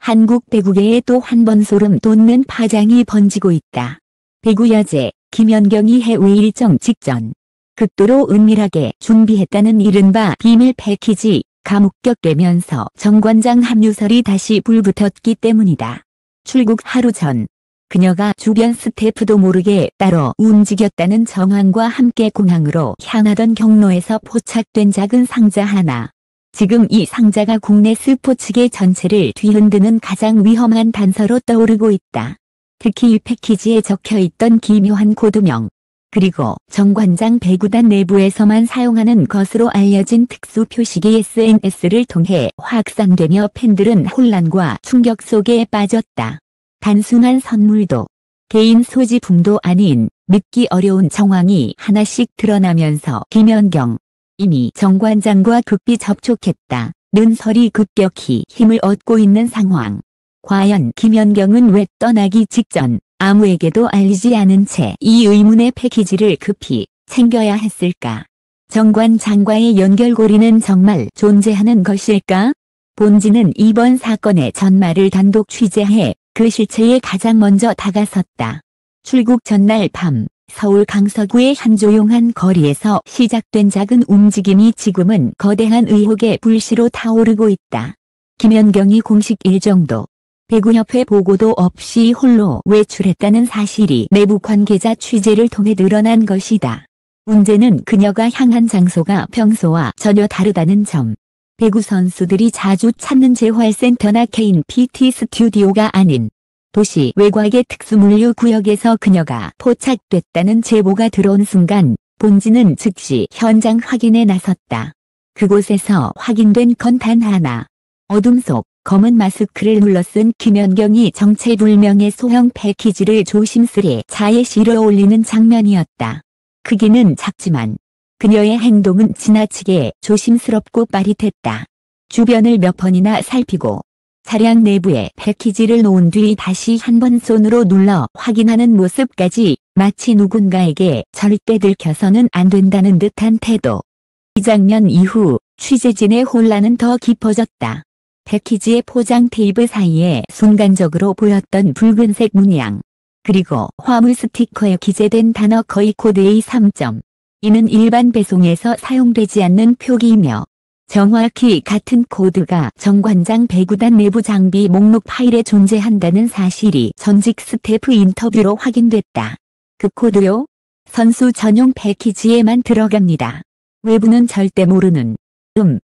한국 배구계에 또 한 번 소름 돋는 파장이 번지고 있다. 배구 여제 김연경이 해외 일정 직전 극도로 은밀하게 준비했다는 이른바 비밀 패키지가 목격되면서 정관장 합류설이 다시 불붙었기 때문이다. 출국 하루 전 그녀가 주변 스태프도 모르게 따로 움직였다는 정황과 함께 공항으로 향하던 경로에서 포착된 작은 상자 하나. 지금 이 상자가 국내 스포츠계 전체를 뒤흔드는 가장 위험한 단서로 떠오르고 있다. 특히 이 패키지에 적혀있던 기묘한 코드명, 그리고 정관장 배구단 내부에서만 사용하는 것으로 알려진 특수 표식이 SNS를 통해 확산되며 팬들은 혼란과 충격 속에 빠졌다. 단순한 선물도 개인 소지품도 아닌 믿기 어려운 정황이 하나씩 드러나면서 김연경 이미 정관장과 극비 접촉했다는 설이 급격히 힘을 얻고 있는 상황. 과연 김연경은 왜 떠나기 직전 아무에게도 알리지 않은 채 이 의문의 패키지를 급히 챙겨야 했을까? 정관장과의 연결고리는 정말 존재하는 것일까? 본지는 이번 사건의 전말을 단독 취재해 그 실체에 가장 먼저 다가섰다. 출국 전날 밤 서울 강서구의 한 조용한 거리에서 시작된 작은 움직임이 지금은 거대한 의혹의 불씨로 타오르고 있다. 김연경이 공식 일정도 배구협회 보고도 없이 홀로 외출했다는 사실이 내부 관계자 취재를 통해 드러난 것이다. 문제는 그녀가 향한 장소가 평소와 전혀 다르다는 점. 배구 선수들이 자주 찾는 재활센터나 개인 PT 스튜디오가 아닌 도시 외곽의 특수물류 구역에서 그녀가 포착됐다는 제보가 들어온 순간 본지는 즉시 현장 확인에 나섰다. 그곳에서 확인된 건 단 하나. 어둠 속 검은 마스크를 눌러쓴 김연경이 정체불명의 소형 패키지를 조심스레 차에 실어 올리는 장면이었다. 크기는 작지만 그녀의 행동은 지나치게 조심스럽고 빠릿했다. 주변을 몇 번이나 살피고 차량 내부에 패키지를 놓은 뒤 다시 한 번 손으로 눌러 확인하는 모습까지 마치 누군가에게 절대 들켜서는 안 된다는 듯한 태도. 이 장면 이후 취재진의 혼란은 더 깊어졌다. 패키지의 포장 테이프 사이에 순간적으로 보였던 붉은색 문양. 그리고 화물 스티커에 기재된 단어 거의 코드의 3점. 이는 일반 배송에서 사용되지 않는 표기이며 정확히 같은 코드가 정관장 배구단 내부 장비 목록 파일에 존재한다는 사실이 전직 스태프 인터뷰로 확인됐다. 그 코드요? 선수 전용 패키지에만 들어갑니다. 외부는 절대 모르는.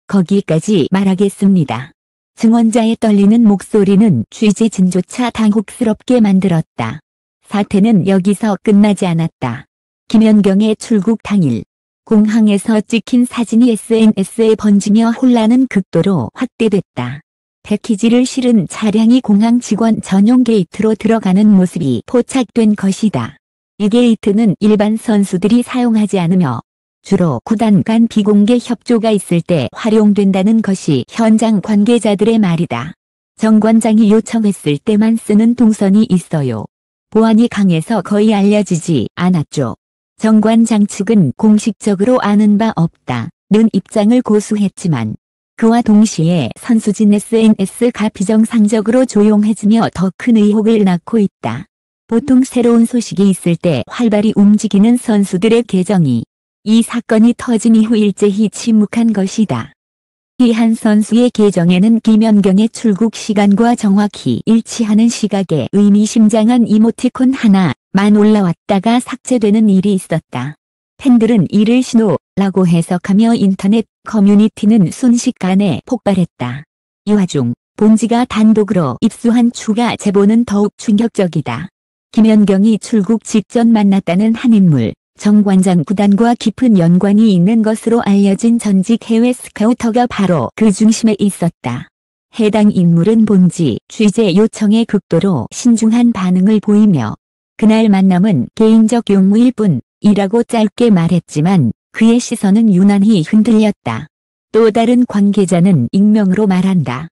거기까지 말하겠습니다. 증언자의 떨리는 목소리는 취재진조차 당혹스럽게 만들었다. 사태는 여기서 끝나지 않았다. 김연경의 출국 당일 공항에서 찍힌 사진이 SNS에 번지며 혼란은 극도로 확대됐다. 패키지를 실은 차량이 공항 직원 전용 게이트로 들어가는 모습이 포착된 것이다. 이 게이트는 일반 선수들이 사용하지 않으며 주로 구단 간 비공개 협조가 있을 때 활용된다는 것이 현장 관계자들의 말이다. 정관장이 요청했을 때만 쓰는 동선이 있어요. 보안이 강해서 거의 알려지지 않았죠. 정관장 측은 공식적으로 아는 바 없다는 입장을 고수했지만 그와 동시에 선수진 SNS가 비정상적으로 조용해지며 더 큰 의혹을 낳고 있다. 보통 새로운 소식이 있을 때 활발히 움직이는 선수들의 계정이 이 사건이 터진 이후 일제히 침묵한 것이다. 이 한 선수의 계정에는 김연경의 출국 시간과 정확히 일치하는 시각에 의미심장한 이모티콘 하나만 올라왔다가 삭제되는 일이 있었다. 팬들은 이를 신호라고 해석하며 인터넷 커뮤니티는 순식간에 폭발했다. 이 와중 본지가 단독으로 입수한 추가 제보는 더욱 충격적이다. 김연경이 출국 직전 만났다는 한 인물. 정관장 구단과 깊은 연관이 있는 것으로 알려진 전직 해외 스카우터가 바로 그 중심에 있었다. 해당 인물은 본지 취재 요청에 극도로 신중한 반응을 보이며 그날 만남은 개인적 용무일 뿐이라고 짧게 말했지만 그의 시선은 유난히 흔들렸다. 또 다른 관계자는 익명으로 말한다.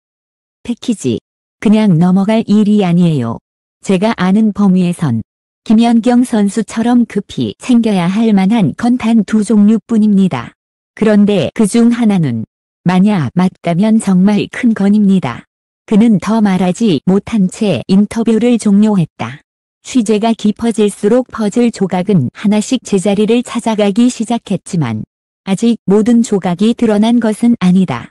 패키지. 그냥 넘어갈 일이 아니에요. 제가 아는 범위에선 김연경 선수처럼 급히 챙겨야 할 만한 건 단 2종류뿐입니다. 그런데 그중 하나는 만약 맞다면 정말 큰 건입니다. 그는 더 말하지 못한 채 인터뷰를 종료했다. 취재가 깊어질수록 퍼즐 조각은 하나씩 제자리를 찾아가기 시작했지만 아직 모든 조각이 드러난 것은 아니다.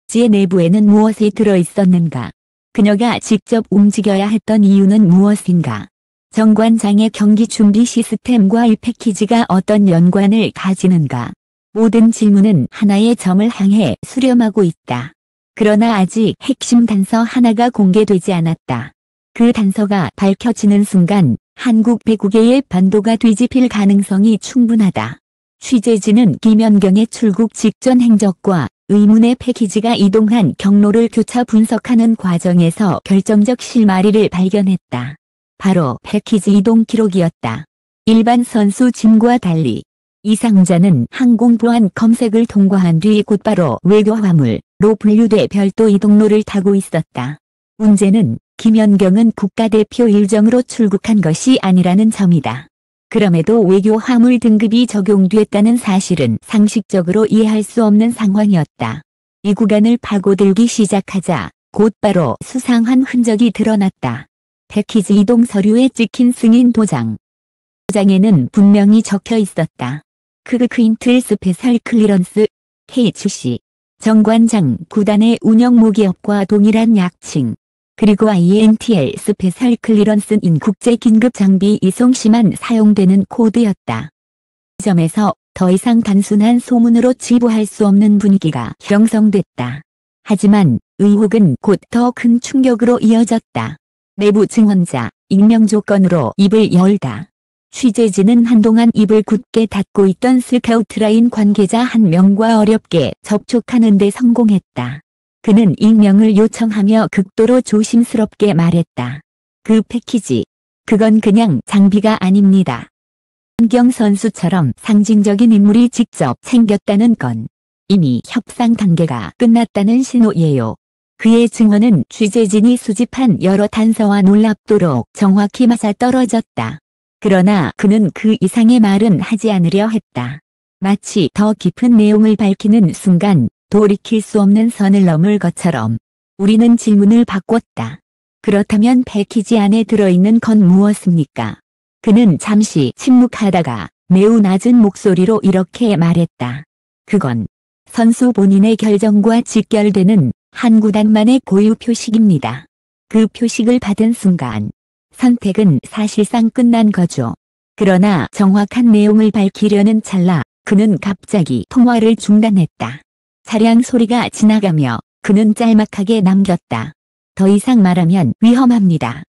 지의 내부에는 무엇이 들어있었는가? 그녀가 직접 움직여야 했던 이유는 무엇인가? 정관장의 경기 준비 시스템과 이 패키지가 어떤 연관을 가지는가? 모든 질문은 하나의 점을 향해 수렴하고 있다. 그러나 아직 핵심 단서 하나가 공개되지 않았다. 그 단서가 밝혀지는 순간 한국 배구계의 반도가 뒤집힐 가능성이 충분하다. 취재진은 김연경의 출국 직전 행적과 의문의 패키지가 이동한 경로를 교차 분석하는 과정에서 결정적 실마리를 발견했다. 바로 패키지 이동 기록이었다. 일반 선수 짐과 달리 이 상자는 항공보안 검색을 통과한 뒤 곧바로 외교 화물로 분류돼 별도 이동로를 타고 있었다. 문제는 김연경은 국가대표 일정으로 출국한 것이 아니라는 점이다. 그럼에도 외교 화물 등급이 적용됐다는 사실은 상식적으로 이해할 수 없는 상황이었다. 이 구간을 파고들기 시작하자 곧바로 수상한 흔적이 드러났다. 패키지 이동 서류에 찍힌 승인 도장. 도장에는 분명히 적혀 있었다. 크그크인틀 스페셜 클리런스 KHC. 정관장 구단의 운영 모기업과 동일한 약칭. 그리고 INTL 스페셜 클리런스인 국제 긴급 장비 이송시만 사용되는 코드였다. 이 점에서 더 이상 단순한 소문으로 치부할 수 없는 분위기가 형성됐다. 하지만 의혹은 곧 더 큰 충격으로 이어졌다. 내부 증언자, 익명 조건으로 입을 열다. 취재진은 한동안 입을 굳게 닫고 있던 스카우트라인 관계자 한 명과 어렵게 접촉하는 데 성공했다. 그는 익명을 요청하며 극도로 조심스럽게 말했다. 그 패키지. 그건 그냥 장비가 아닙니다. 김연경 선수처럼 상징적인 인물이 직접 챙겼다는 건 이미 협상 단계가 끝났다는 신호예요. 그의 증언은 취재진이 수집한 여러 단서와 놀랍도록 정확히 맞아떨어졌다. 그러나 그는 그 이상의 말은 하지 않으려 했다. 마치 더 깊은 내용을 밝히는 순간 돌이킬 수 없는 선을 넘을 것처럼 우리는 질문을 바꿨다. 그렇다면 패키지 안에 들어있는 건 무엇입니까? 그는 잠시 침묵하다가 매우 낮은 목소리로 이렇게 말했다. 그건 선수 본인의 결정과 직결되는 한 구단만의 고유 표식입니다. 그 표식을 받은 순간 선택은 사실상 끝난 거죠. 그러나 정확한 내용을 밝히려는 찰나 그는 갑자기 통화를 중단했다. 차량 소리가 지나가며 그는 짤막하게 남겼다. 더 이상 말하면 위험합니다.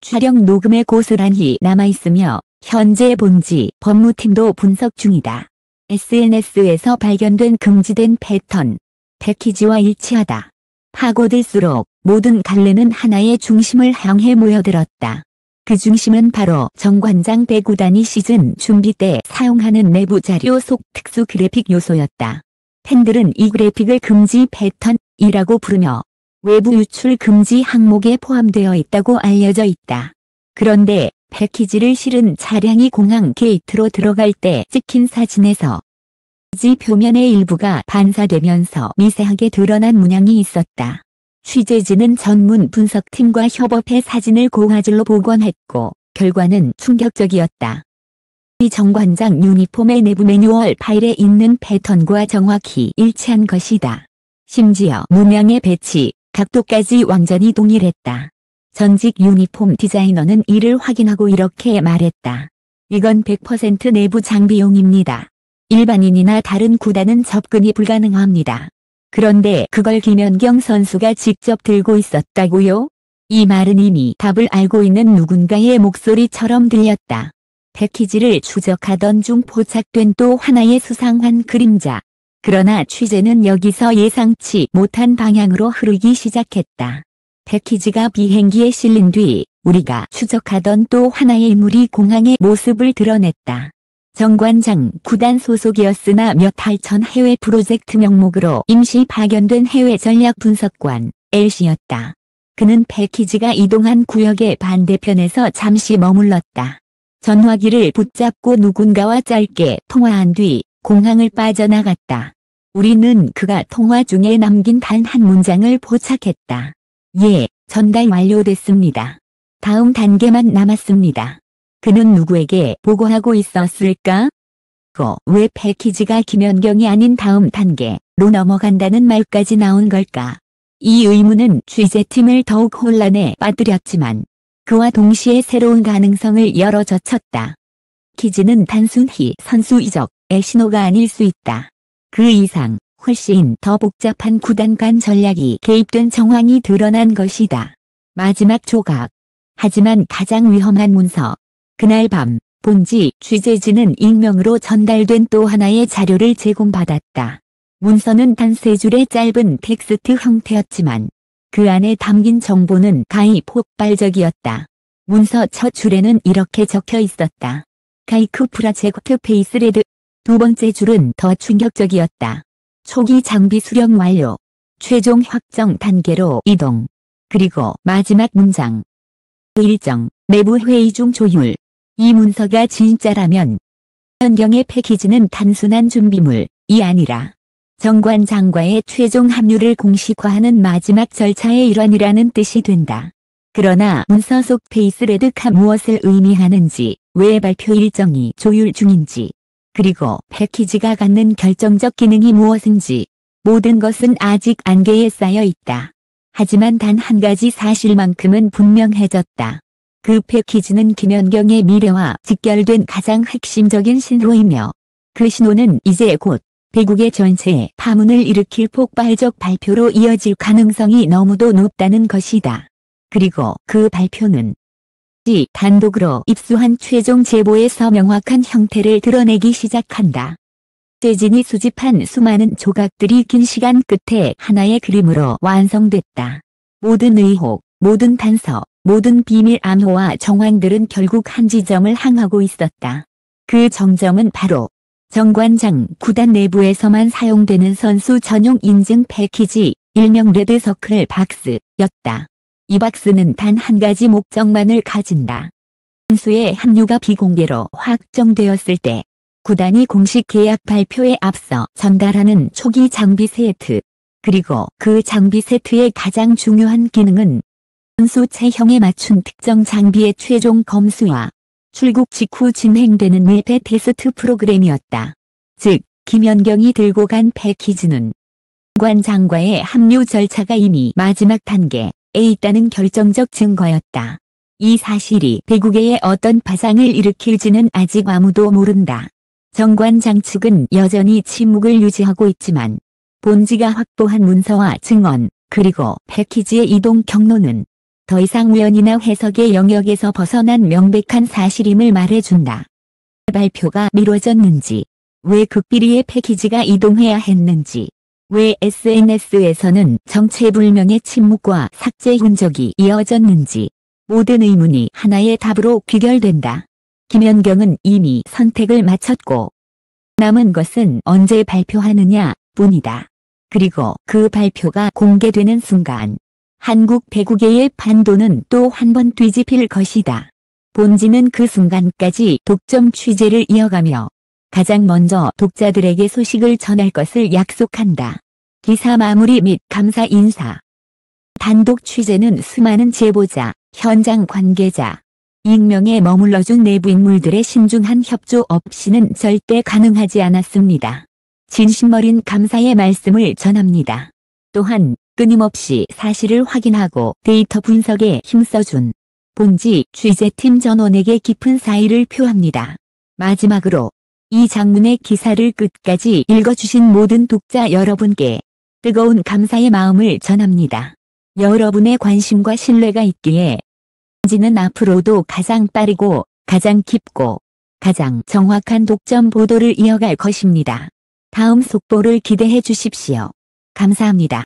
촬영 녹음에 고스란히 남아있으며 현재 본지 법무팀도 분석 중이다. SNS에서 발견된 금지된 패턴, 패키지와 일치하다. 파고들수록 모든 갈래는 하나의 중심을 향해 모여들었다. 그 중심은 바로 정관장 배구단이 시즌 준비 때 사용하는 내부 자료 속 특수 그래픽 요소였다. 팬들은 이 그래픽을 금지 패턴이라고 부르며 외부 유출 금지 항목에 포함되어 있다고 알려져 있다. 그런데 패키지를 실은 차량이 공항 게이트로 들어갈 때 찍힌 사진에서 패키지 표면의 일부가 반사되면서 미세하게 드러난 문양이 있었다. 취재진은 전문 분석팀과 협업해 사진을 고화질로 복원했고 결과는 충격적이었다. 이 정관장 유니폼의 내부 매뉴얼 파일에 있는 패턴과 정확히 일치한 것이다. 심지어 문양의 배치, 각도까지 완전히 동일했다. 전직 유니폼 디자이너는 이를 확인하고 이렇게 말했다. 이건 100% 내부 장비용입니다. 일반인이나 다른 구단은 접근이 불가능합니다. 그런데 그걸 김연경 선수가 직접 들고 있었다고요? 이 말은 이미 답을 알고 있는 누군가의 목소리처럼 들렸다. 패키지를 추적하던 중 포착된 또 하나의 수상한 그림자. 그러나 취재는 여기서 예상치 못한 방향으로 흐르기 시작했다. 패키지가 비행기에 실린 뒤 우리가 추적하던 또 하나의 인물이 공항의 모습을 드러냈다. 정관장 구단 소속이었으나 몇 달 전 해외 프로젝트 명목으로 임시 파견된 해외 전략 분석관 L씨였다. 그는 패키지가 이동한 구역의 반대편에서 잠시 머물렀다. 전화기를 붙잡고 누군가와 짧게 통화한 뒤 공항을 빠져나갔다. 우리는 그가 통화 중에 남긴 단 한 문장을 포착했다. 예, 전달 완료됐습니다. 다음 단계만 남았습니다. 그는 누구에게 보고하고 있었을까? 왜 패키지가 김연경이 아닌 다음 단계로 넘어간다는 말까지 나온 걸까? 이 의문은 취재팀을 더욱 혼란에 빠뜨렸지만 그와 동시에 새로운 가능성을 열어젖혔다. 패키지는 단순히 선수 이적의 신호가 아닐 수 있다. 그 이상 훨씬 더 복잡한 구단 간 전략이 개입된 정황이 드러난 것이다. 마지막 조각. 하지만 가장 위험한 문서. 그날 밤 본지 취재진은 익명으로 전달된 또 하나의 자료를 제공받았다. 문서는 단 3줄의 짧은 텍스트 형태였지만 그 안에 담긴 정보는 가히 폭발적이었다. 문서 첫 줄에는 이렇게 적혀 있었다. 카이크 프라젝트 페이스레드. 두 번째 줄은 더 충격적이었다. 초기 장비 수령 완료. 최종 확정 단계로 이동. 그리고 마지막 문장. 일정, 내부 회의 중 조율. 이 문서가 진짜라면 연경의 패키지는 단순한 준비물이 아니라 정관장과의 최종 합류를 공식화하는 마지막 절차의 일환이라는 뜻이 된다. 그러나 문서 속 페이스레드가 무엇을 의미하는지, 왜 발표 일정이 조율 중인지, 그리고 패키지가 갖는 결정적 기능이 무엇인지, 모든 것은 아직 안개에 쌓여 있다. 하지만 단 한 가지 사실만큼은 분명해졌다. 그 패키지는 김연경의 미래와 직결된 가장 핵심적인 신호이며 그 신호는 이제 곧 배국의 전체에 파문을 일으킬 폭발적 발표로 이어질 가능성이 너무도 높다는 것이다. 그리고 그 발표는 단독으로 입수한 최종 제보에서 명확한 형태를 드러내기 시작한다. 취재진이 수집한 수많은 조각들이 긴 시간 끝에 하나의 그림으로 완성됐다. 모든 의혹, 모든 단서, 모든 비밀 암호와 정황들은 결국 한 지점을 향하고 있었다. 그 정점은 바로 정관장 구단 내부에서만 사용되는 선수 전용 인증 패키지, 일명 레드서클 박스였다. 이 박스는 단 한 가지 목적만을 가진다. 선수의 합류가 비공개로 확정되었을 때 구단이 공식 계약 발표에 앞서 전달하는 초기 장비 세트, 그리고 그 장비 세트의 가장 중요한 기능은 선수 체형에 맞춘 특정 장비의 최종 검수와 출국 직후 진행되는 밀폐 테스트 프로그램이었다. 즉, 김연경이 들고 간 패키지는 관장과의 합류 절차가 이미 마지막 단계에 있다는 결정적 증거였다. 이 사실이 배구계에 어떤 파장을 일으킬지는 아직 아무도 모른다. 정관장 측은 여전히 침묵을 유지하고 있지만 본지가 확보한 문서와 증언, 그리고 패키지의 이동 경로는 더 이상 우연이나 해석의 영역에서 벗어난 명백한 사실임을 말해준다. 발표가 미뤄졌는지, 왜 극비리의 패키지가 이동해야 했는지, 왜 SNS에서는 정체불명의 침묵과 삭제 흔적이 이어졌는지, 모든 의문이 하나의 답으로 귀결된다. 김연경은 이미 선택을 마쳤고 남은 것은 언제 발표하느냐 뿐이다. 그리고 그 발표가 공개되는 순간 한국 배구계의 판도는 또 한 번 뒤집힐 것이다. 본지는 그 순간까지 독점 취재를 이어가며 가장 먼저 독자들에게 소식을 전할 것을 약속한다. 기사 마무리 및 감사 인사. 단독 취재는 수많은 제보자, 현장 관계자, 익명에 머물러준 내부 인물들의 신중한 협조 없이는 절대 가능하지 않았습니다. 진심 어린 감사의 말씀을 전합니다. 또한 끊임없이 사실을 확인하고 데이터 분석에 힘써준 본지 취재팀 전원에게 깊은 사의를 표합니다. 마지막으로 이 장문의 기사를 끝까지 읽어주신 모든 독자 여러분께 뜨거운 감사의 마음을 전합니다. 여러분의 관심과 신뢰가 있기에 본지는 앞으로도 가장 빠르고 가장 깊고 가장 정확한 독점 보도를 이어갈 것입니다. 다음 속보를 기대해 주십시오. 감사합니다.